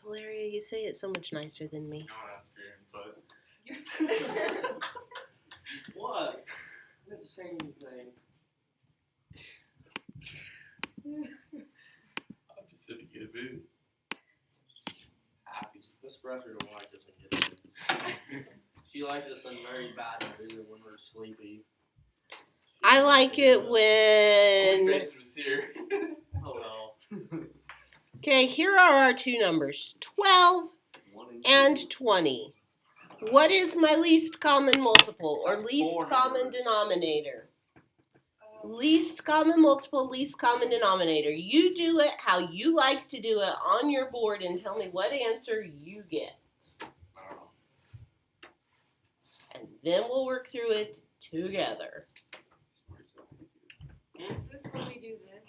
Valeria, you say it so much nicer than me. No, that's your input. What? I didn't say anything. I'm just in a good mood. Happy. Miss Brethren don't like this in good mood. She likes us in very bad mood when we're sleepy. I like it when... Mason was here. Oh well. Okay, here are our two numbers, 12 and 20. What is my least common multiple or That's least four common numbers. denominator? Least common multiple, least common denominator. You do it how you like to do it on your board and tell me what answer you get. And then we'll work through it together. Is this when we do this?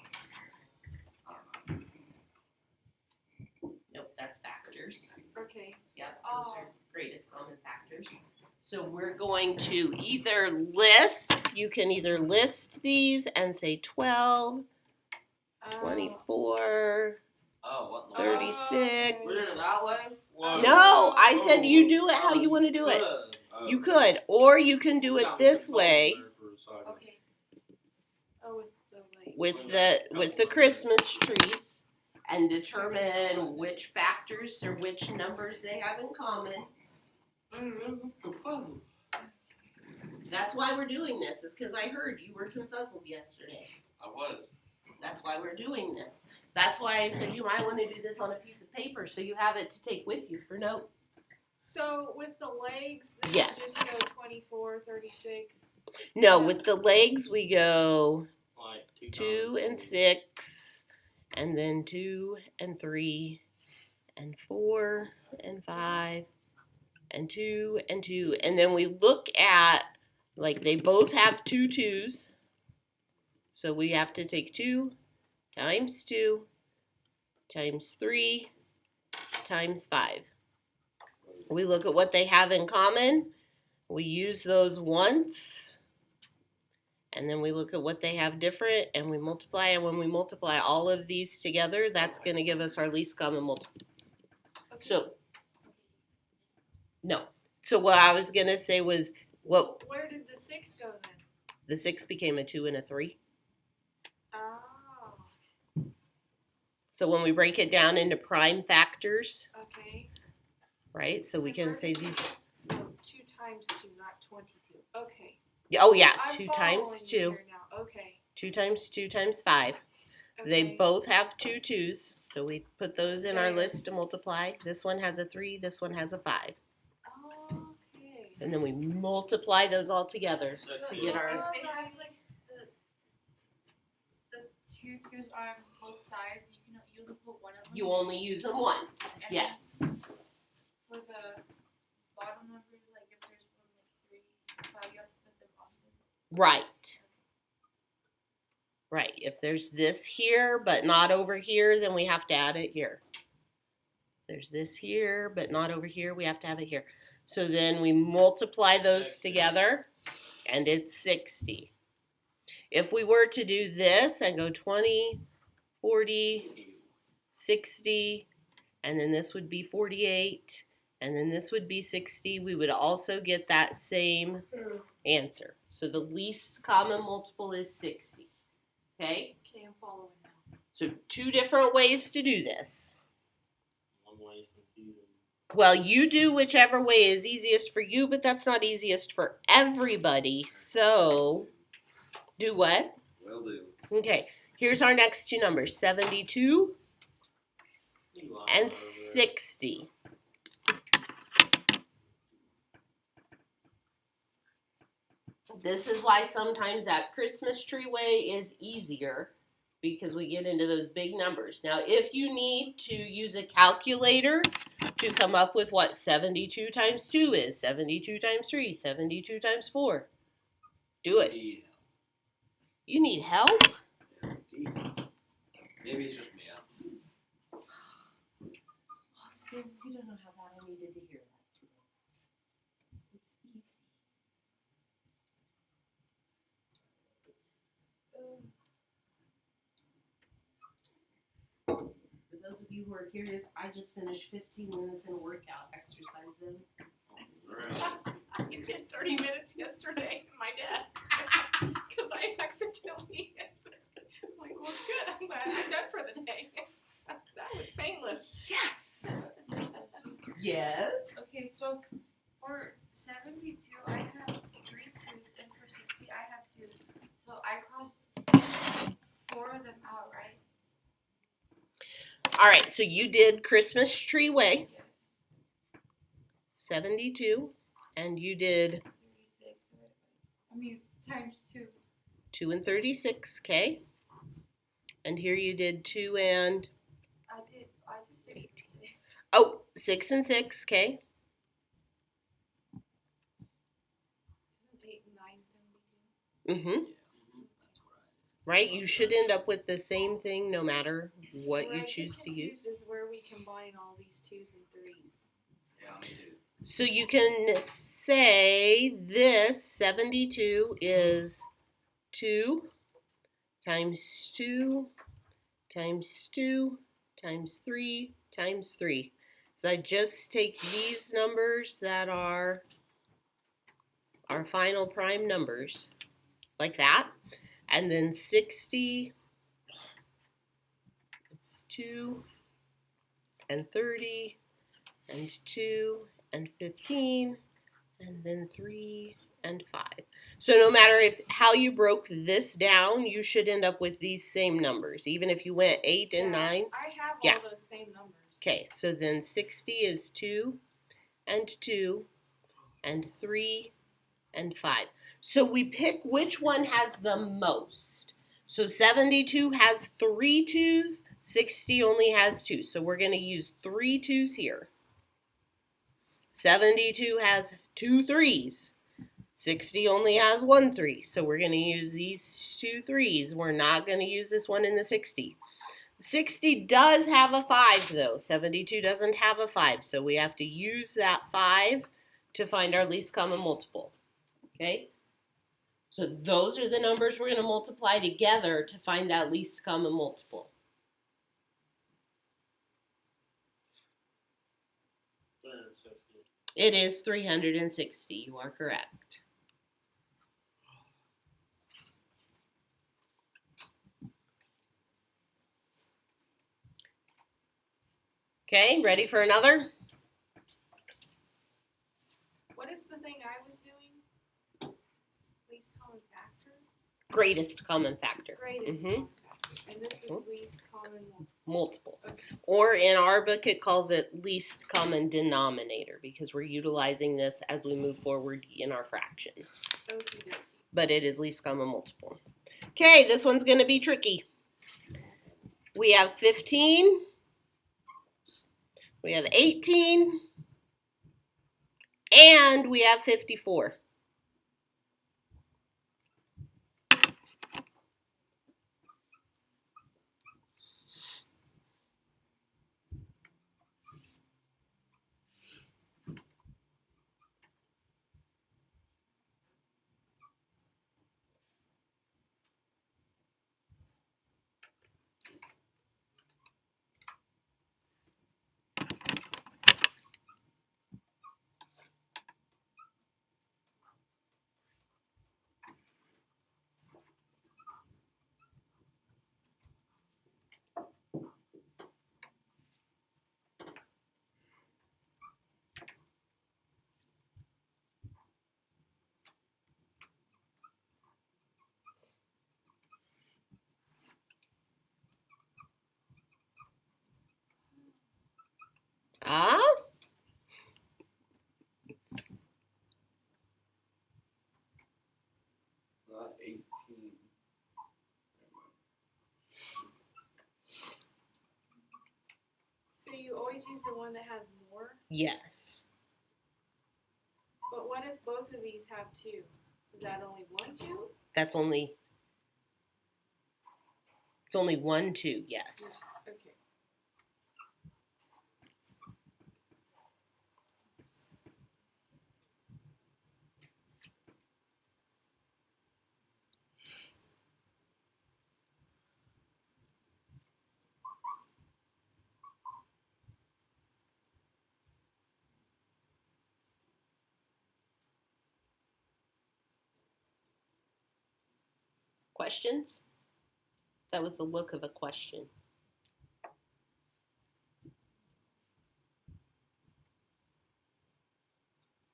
Nope, that's factors. Okay. Yep, those are greatest common factors. So we're going to either list, you can either list these and say 12, 24, Oh, what? 36. We're doing it that way? Whoa. No, I said you do it how you want to do it. Oh. You could, or you can do it this way Okay. Oh, with the Christmas trees and determine which factors or which numbers they have in common. That's why we're doing this, is because I heard you were confuzzled yesterday. I was. That's why we're doing this. That's why I said you might want to do this on a piece of paper so you have it to take with you for note. So with the legs, then Yes. you just go 24, 36. No, with the legs we go Like 2 and 6, and then 2 and 3, and 4 and 5, and 2 and 2. And then we look at, like, they both have 2 2s. So we have to take 2 times 2 times 3 times 5. We look at what they have in common. We use those once. And then we look at what they have different and we multiply. And when we multiply all of these together, that's going to give us our least common multiple. Okay. So, no. So what I was going to say was, what Where did the 6 go then? the 6 became a 2 and a 3. Oh. So when we break it down into prime factors, Okay. right? So we can say these. No, 2 times 2, not 22. Okay. Oh yeah, I'm 2 following times you 2. here now. Okay. 2 times 2 times 5. Okay. They both have 2 2s, so we put those in our There. list to multiply. This one has a 3, this one has a 5. Okay. And then we multiply those all together So to get our... If they have like the 2 2s on both sides, you only put one of them. You only use them once, And yes. For the bottom numbers, like if there's one like 3, 5, you have to put them on them. Right. Right, if there's this here but not over here, then we have to add it here. There's this here but not over here, we have to have it here. So then we multiply those together, and it's 60. If we were to do this and go 20, 40, 60, and then this would be 48, and then this would be 60, we would also get that same answer. So the least common multiple is 60. Okay? Okay, I'm following now. So 2 different ways to do this. One way is confusing. Well, you do whichever way is easiest for you, but that's not easiest for everybody. So, do what? Will do. Okay, here's our next 2 numbers, 72 and 60. This is why sometimes that Christmas tree way is easier, because we get into those big numbers. Now, if you need to use a calculator to come up with what 72 times 2 is, 72 times 3, 72 times 4, do it. You need help? Maybe it's just me. Austin, you don't know how bad I needed to hear that today. It's easy. For those those of you who are curious, I just finished 15 minutes in a workout exercise in. I did 30 minutes yesterday in my desk because I accidentally. I'm like, well, good. I'm glad I'm done for the day. That was painless. Yes. Yes. Okay, so for 72, I have 3 twos, and for 60, I have 2. So I crossed 4 of them out, right? All right, so you did Christmas Tree Way, Yes. 72, and you did 36. I mean, times 2. 2 and 36, okay? And here you did 2 and, I did 6 and 6. oh, 6 and 6, okay? Isn't 8 and 9 72? Mm-hmm. That's where Right, you should end up with the same thing no matter what Where you I get choose to confused use. is where we combine all these 2s and 3s. Yeah, me too. So you can say this 72 is 2 times 2 times 2 times 3 times 3. So I just take these numbers that are our final prime numbers, like that. And then 60 is 2 and 30 and 2 and 15 and then 3 and 5. So no matter how you broke this down, you should end up with these same numbers, even if you went 8 and 9. I have Yeah. all those same numbers. Okay, so then 60 is 2 and 2 and 3 and 5. So we pick which one has the most. So 72 has 3 2s, 60 only has 2. So we're going to use 3 2s here. 72 has 2 3s. 60 only has 1 3. So we're going to use these 2 3s. We're not going to use this one in the 60. 60 does have a 5 though. 72 doesn't have a 5. So we have to use that 5 to find our least common multiple. Okay? So those are the numbers we're going to multiply together to find that least common multiple. 360. It is 360. You are correct. Okay, ready for another? What is the thing I was doing? Least common factor? Greatest common factor. Greatest Mhm. common factor. And this is least common Multiple. Okay. Or in our book, it calls it least common denominator because we're utilizing this as we move forward in our fractions. Okie dokie. But it is least common multiple. Okay, this one's going to be tricky. We have 15. We have 18. And we have 54. Ah? 18. So you always use the one that has more? Yes. But what if both of these have 2? Is that only 1 2? It's only 1 2, yes. Okay. Questions? That was the look of a question.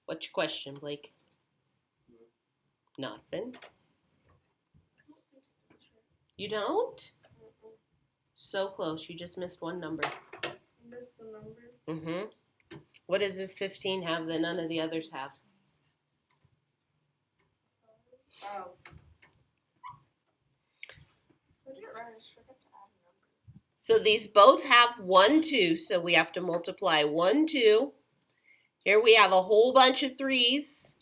What's your question, Blake? Nothing. You don't? So close. You just missed one number. Missed the number. Mm-hmm. What does this 15 have that none of the others have? Oh. I did it right. I just forgot to add a number. So these both have 1, 2, so we have to multiply 1, 2. Here we have a whole bunch of 3s.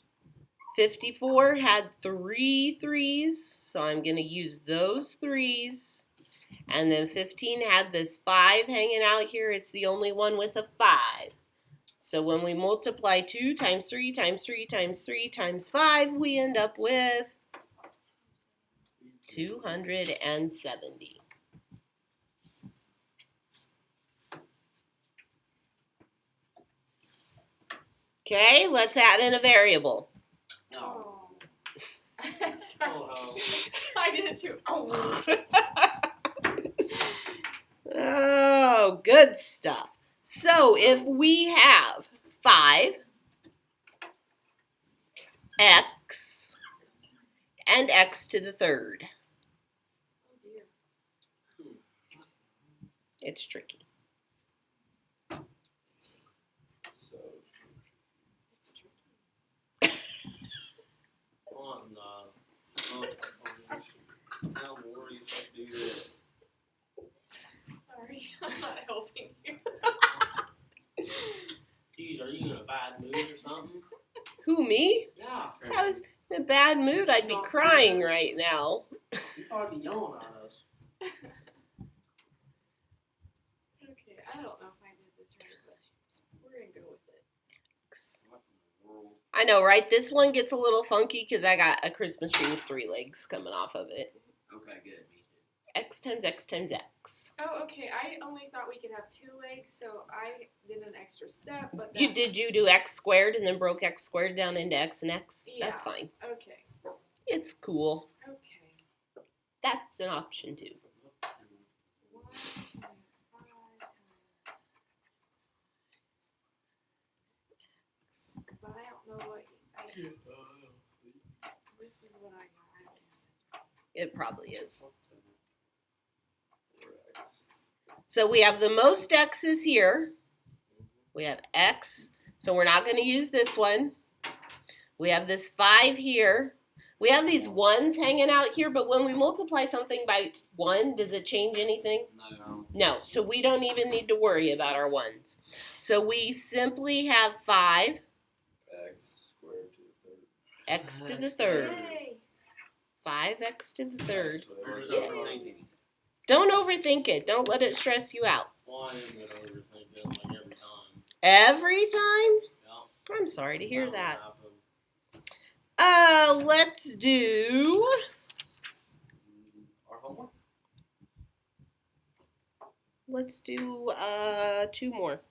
54 had 3 3s, so I'm going to use those 3s. And then 15 had this 5 hanging out here. It's the only one with a 5. So when we multiply 2 times 3 times 3 times 3 times 5, we end up with 270. Okay, let's add in a variable. No. Sorry. Oh, I did it too. Oh. Oh, good stuff. So if we have 5, x, and x to the third. It's tricky. How more you supposed to do this? Sorry, I'm not helping you. Geez, are you in a bad mood or something? Who, me? Yeah. If I was in a bad mood, I'd be crying right now. You'd probably be yelling at us. Okay, I don't know if I did this right, but we're gonna go with it. What in the world? I know, right? This one gets a little funky because I got a Christmas tree with 3 legs coming off of it. Okay, good. Me too. X times X times X. Oh, okay. I only thought we could have 2 legs, so I did an extra step. But You do X squared and then broke X squared down into X and X? Yeah. That's fine. Okay. It's cool. Okay. That's an option too. 1.5 times. But I don't know what. This is what I got. It probably is. So we have the most X's here. We have X. So we're not going to use this one. We have this 5 here. We have these 1s hanging out here, but when we multiply something by 1, does it change anything? No. No, so we don't even need to worry about our 1s. So we simply have 5. X squared to the third. X to the third. Yay. 5x to the third. Where's Yeah. overthinking? Don't overthink it. Don't let it stress you out. Well, I am gonna overthink it like every time. Every time? Yeah. I'm sorry to hear that. Happen. Let's do Our homework? Let's do 2 more.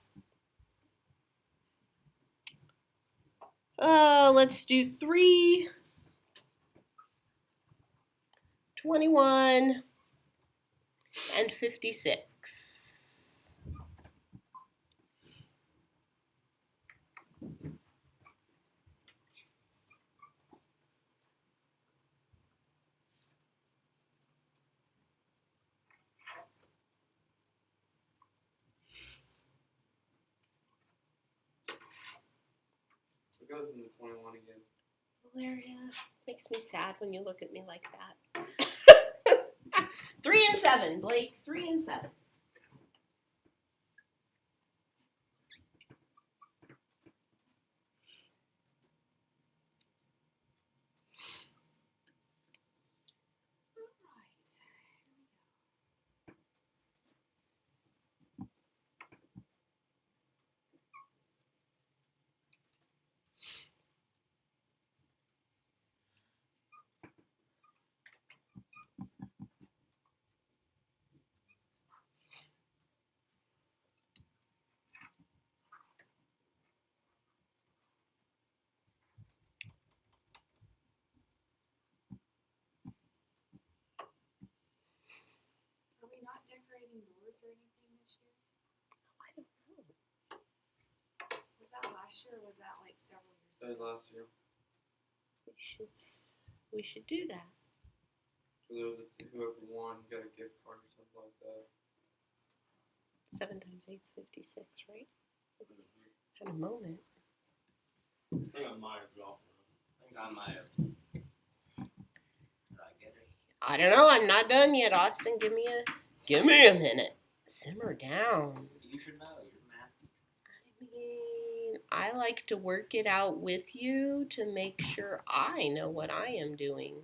Let's do 3, 21, and 56. What goes into 21 again? Hilarious. Makes me sad when you look at me like that. 3 and 7, Blake. 3 and 7. decorating doors or anything this year? I don't know. Was that last year or was that like several years That was ago? last year. We should do that. So there was whoever won got a gift card or something like that. 7 times 8 is 56, right? Had a moment. I think I might have dropped one. I think I might have. Did I get it? I don't know. I'm not done yet, Austin. Give me a minute. Simmer down. You should know. You're math. I mean, I like to work it out with you to make sure I know what I am doing.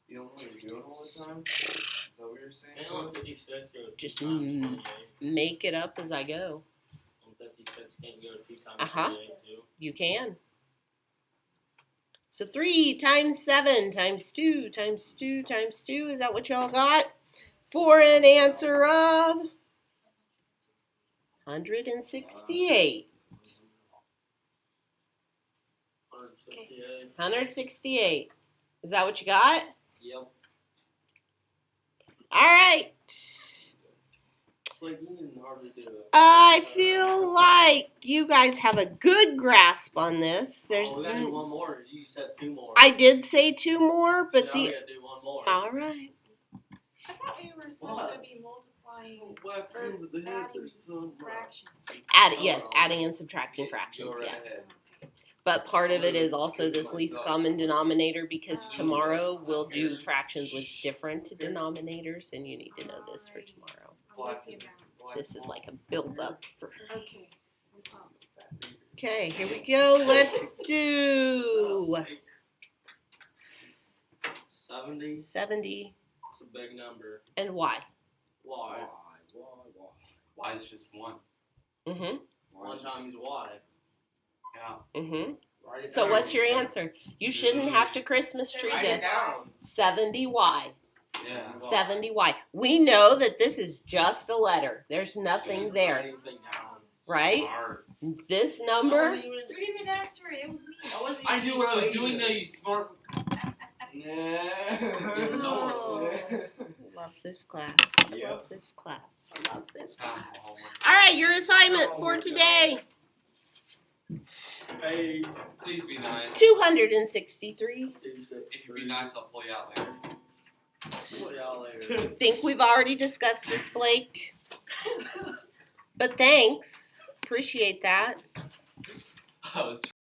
You don't know what you're doing all the time? Is that what you're saying? And on 56 goes Just 2 times 28. Make it up as I go. On 56 can't go 2 times Uh-huh. 28 too. You can. So 3 times 7 times 2 times 2 times 2. Is that what y'all got? For an answer of 168. 168. 168. Is that what you got? Yep. All right. Like, you didn't hardly do it. I feel like you guys have a good grasp on this. We gotta do one more. You said 2 more. I did say 2 more, but Now we gotta do one more. all right. I thought we were supposed to be multiplying or adding fractions. Adding and subtracting fractions, yes. But part of it is also this least common denominator because tomorrow we'll do fractions with different denominators, and you need to know this for tomorrow. I'm with you now. This is like a build-up for. Okay. We promise that. Okay, here we go. Let's do 70. 70 It's a big number. and y. Why? Why is just one? Mhm. 1 times y. Yeah. Mhm. Write it So down. what's your answer? You shouldn't have to Christmas tree Write it this. down. 70y. Yeah. 70y. We know that this is just a letter. There's nothing Write there, anything down. right? Smart. This I number. wasn't even- You didn't even answer it. It was me. I wasn't I even knew what I was equating doing it. though, you smart. Oh. Yeah. I love this class. I Yeah. love this class. I love this class. All All right, your assignment for today. Hey. Please be nice. 263. If you be nice, I'll pull you out later. See y'all later. Think we've already discussed this, Blake. But thanks. Appreciate that. I was